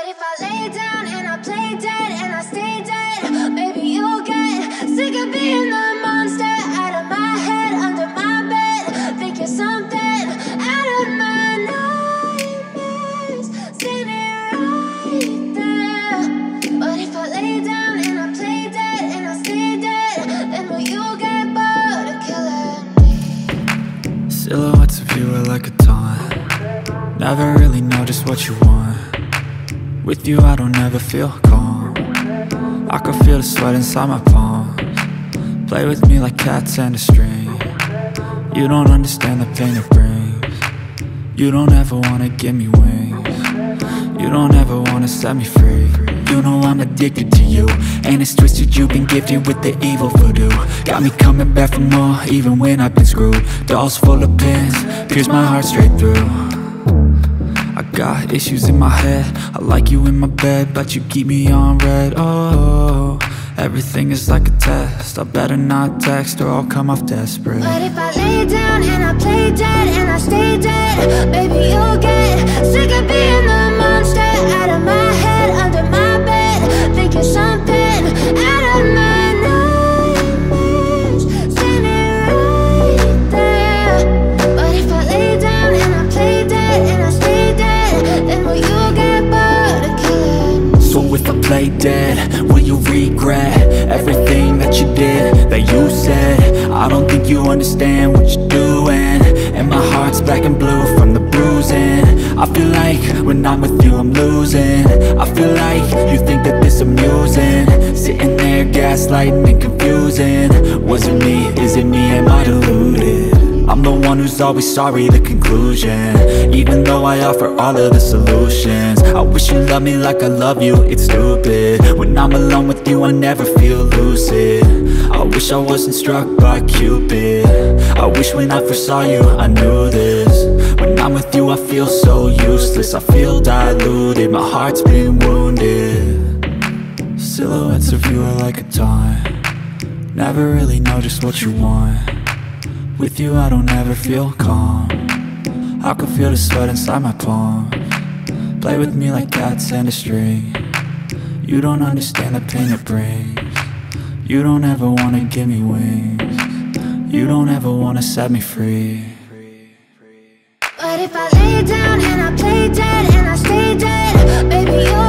But if I lay down and I play dead and I stay dead, maybe you'll get sick of being the monster out of my head, under my bed. Think you're something out of my nightmares, standing right there. But if I lay down and I play dead and I stay dead, then will you get bored of killing me? Silhouettes of you are like a taunt. Never really know just what you want. With you I don't ever feel calm. I can feel the sweat inside my palms. Play with me like cats and a string. You don't understand the pain it brings. You don't ever wanna give me wings. You don't ever wanna set me free. You know I'm addicted to you, and it's twisted, you've been gifted with the evil voodoo. Got me coming back for more, even when I've been screwed. Dolls full of pins, pierce my heart straight through. I got issues in my head, I like you in my bed, but you keep me on red. Oh, everything is like a test, I better not text or I'll come off desperate. But if I lay down and I play dead and I stay dead, maybe you'll get sick of being the monster out of my head, under my bed. Think you're something out of my nightmares, standing right there. But if I lay down and I play dead and I stay dead, then will you get bored of killing me? So if I play dead, will you regret everything that you did, that you said? I don't think you understand what you're doing, and my heart's black and blue from the bruising. I feel like when I'm with you I'm losing. I feel like you think that this amusing, sitting there gaslighting and confusing. Was it me? Is it me? Am I deluded? I'm the one who's always sorry, the conclusion, even though I offer all of the solutions. I wish you loved me like I love you, it's stupid. When I'm alone with you I never feel lucid. I wish I wasn't struck by Cupid. I wish when I first saw you I knew this. When I'm with you I feel so useless, I feel diluted, my heart's been wounded. Silhouettes of you are like a taunt. Never really know just what you want. With you I don't ever feel calm. I can feel the sweat inside my palms. Play with me like cats and a string. You don't understand the pain it brings. You don't ever wanna give me wings. You don't ever wanna set me free. But if I lay down and I play dead and I stay dead, maybe you'll